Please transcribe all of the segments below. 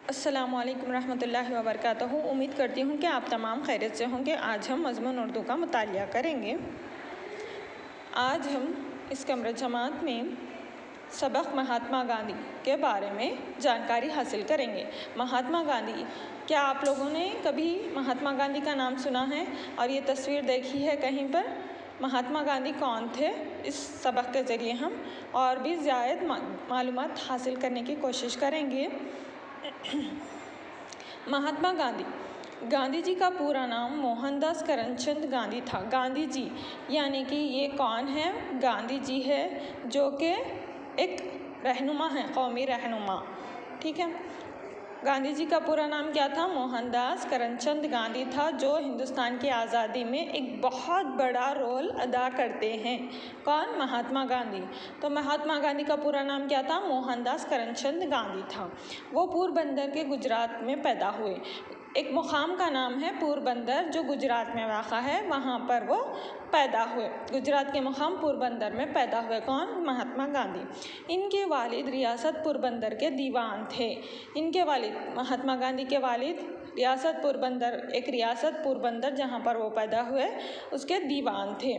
अस्सलामुअलैकुम रहमतुल्लाहि व बरकातहू। उम्मीद करती हूँ कि आप तमाम खैरियत से होंगे। आज हम मज़मून उर्दू का मुतालिया करेंगे। आज हम इस कमरे जमात में सबक महात्मा गांधी के बारे में जानकारी हासिल करेंगे। महात्मा गांधी, क्या आप लोगों ने कभी महात्मा गांधी का नाम सुना है और ये तस्वीर देखी है कहीं पर? महात्मा गांधी कौन थे, इस सबक के ज़रिए हम और भी ज़्यादा मालूमात हासिल करने की कोशिश करेंगे। महात्मा गांधी जी का पूरा नाम मोहनदास करमचंद गांधी था। गांधी जी यानी कि ये कौन है? गांधी जी है जो कि एक रहनुमा है, कौमी रहनुमा। ठीक है, गांधी जी का पूरा नाम क्या था? मोहनदास करमचंद गांधी था, जो हिंदुस्तान की आज़ादी में एक बहुत बड़ा रोल अदा करते हैं। कौन? महात्मा गांधी। तो महात्मा गांधी का पूरा नाम क्या था? मोहनदास करमचंद गांधी था। वो पोरबंदर के गुजरात में पैदा हुए। एक मुकाम का नाम है पोरबंदर, जो गुजरात में वाक़ा है, वहाँ पर वो पैदा हुए। गुजरात के मुकाम पोरबंदर में पैदा हुए। कौन? महात्मा गांधी। इनके वालिद रियासत पोरबंदर के दीवान थे। इनके वालिद, महात्मा गांधी के वालिद रियासत पोरबंदर, एक रियासत पोरबंदर जहाँ पर वो पैदा हुए, उसके दीवान थे।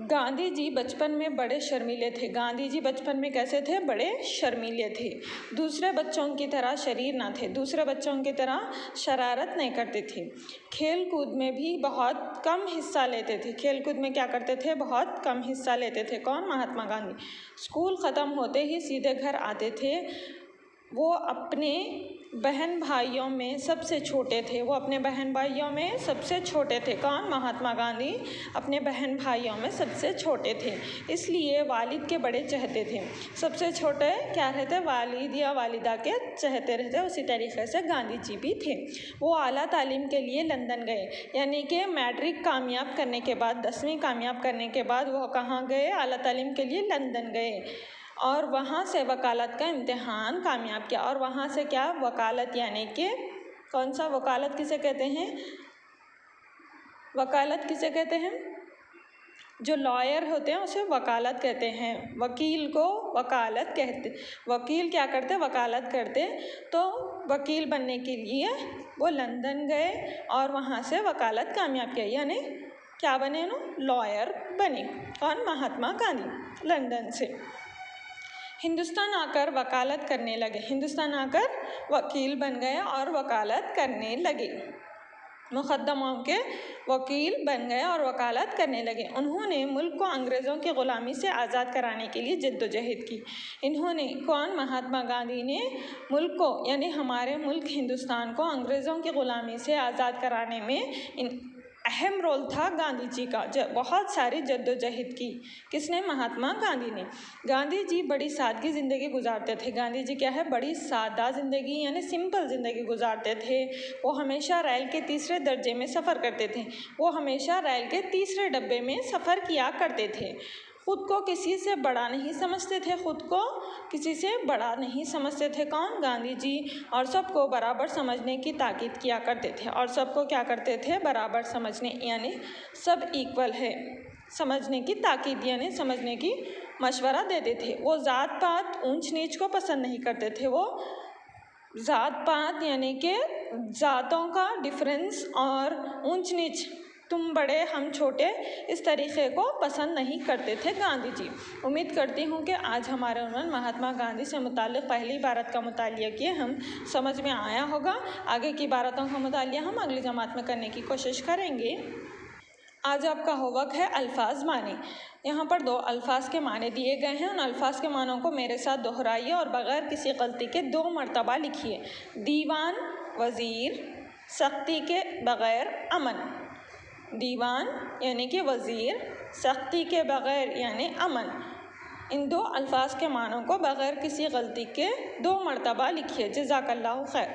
गांधी जी बचपन में बड़े शर्मीले थे। गांधी जी बचपन में कैसे थे? बड़े शर्मीले थे। दूसरे बच्चों की तरह शरीर ना थे, दूसरे बच्चों की तरह शरारत नहीं करते थे। खेल कूद में भी बहुत कम हिस्सा लेते थे। खेल कूद में क्या करते थे? बहुत कम हिस्सा लेते थे। कौन? महात्मा गांधी। स्कूल ख़त्म होते ही सीधे घर आते थे। वो अपने बहन भाइयों में सबसे छोटे थे। वो अपने बहन भाइयों में सबसे छोटे थे। कौन? महात्मा गांधी अपने बहन भाइयों में सबसे छोटे थे, इसलिए वालिद के बड़े चहेते थे। सबसे छोटे क्या रहते? वालिद या वालिदा के चहेते रहते। उसी तरीके से गांधी जी भी थे। वो आला तालीम के लिए लंदन गए, यानी कि मैट्रिक कामयाब करने के बाद, 10वीं कामयाब करने के बाद वो कहाँ गए? आला तालीम के लिए लंदन गए और वहाँ से वकालत का इम्तिहान कामयाब किया। और वहाँ से क्या? वकालत, यानी कि कौन सा? वकालत किसे कहते हैं? वकालत किसे कहते हैं? जो लॉयर होते हैं उसे वकालत कहते हैं। वकील को वकालत कहते। वकील क्या करते? वकालत करते। तो वकील बनने के लिए वो लंदन गए और वहाँ से वकालत कामयाब किया, यानी क्या बने? लॉयर बने। कौन? महात्मा गांधी। लंदन से हिंदुस्तान आकर वकालत करने लगे। हिंदुस्तान आकर वकील बन गए और वकालत करने लगे। मुकदमों के वकील बन गए और वकालत करने लगे। उन्होंने मुल्क को अंग्रेज़ों की ग़ुलामी से आज़ाद कराने के लिए जद्दोजहद की। इन्होंने, कौन? महात्मा गांधी ने मुल्क को, यानी हमारे मुल्क हिंदुस्तान को अंग्रेज़ों की ग़ुलामी से आज़ाद कराने में अहम रोल था गांधी जी का। बहुत सारी जद्दोजहद की। किसने? महात्मा गांधी ने। गांधी जी बड़ी सादगी ज़िंदगी गुजारते थे। गांधी जी क्या है? बड़ी सादा ज़िंदगी, यानी सिंपल ज़िंदगी गुजारते थे। वो हमेशा रेल के तीसरे दर्जे में सफ़र करते थे। वो हमेशा रेल के तीसरे डब्बे में सफ़र किया करते थे। ख़ुद को किसी से बड़ा नहीं समझते थे। ख़ुद को किसी से बड़ा नहीं समझते थे। कौन? गांधी जी। और सबको बराबर समझने की ताकीद किया करते थे। और सबको क्या करते थे? बराबर समझने, यानी सब इक्वल है, समझने की ताकीद, यानी समझने की मशवरा देते थे। वो ज़ात पात, ऊंच नीच को पसंद नहीं करते थे। वो ज़ात पात, यानी कि ज़ातों का डिफरेंस और ऊंच नीच, तुम बड़े हम छोटे, इस तरीक़े को पसंद नहीं करते थे गांधी जी। उम्मीद करती हूँ कि आज हमारे उन्होंने महात्मा गांधी से मुताल्लिक़ पहली इबारत का मुतालिया किए हम समझ में आया होगा। आगे की इबारतों का मुतालिया हम अगली जमात में करने की कोशिश करेंगे। आज आपका होमवर्क है अल्फाज माने। यहाँ पर 2 अल्फाज के माने दिए गए हैं। उन अल्फाज के मानों को मेरे साथ दोहराइए और बग़ैर किसी गलती के 2 मरतबा लिखिए। दीवान, वज़ीर, सख्ती के बग़ैर अमन। दीवान यानी कि वज़ीर, सख्ती के बग़ैर यानी अमन। इन 2 अल्फाज के मानों को बग़ैर किसी गलती के 2 मरतबा लिखिए। जज़ाकल्लाहु खैर।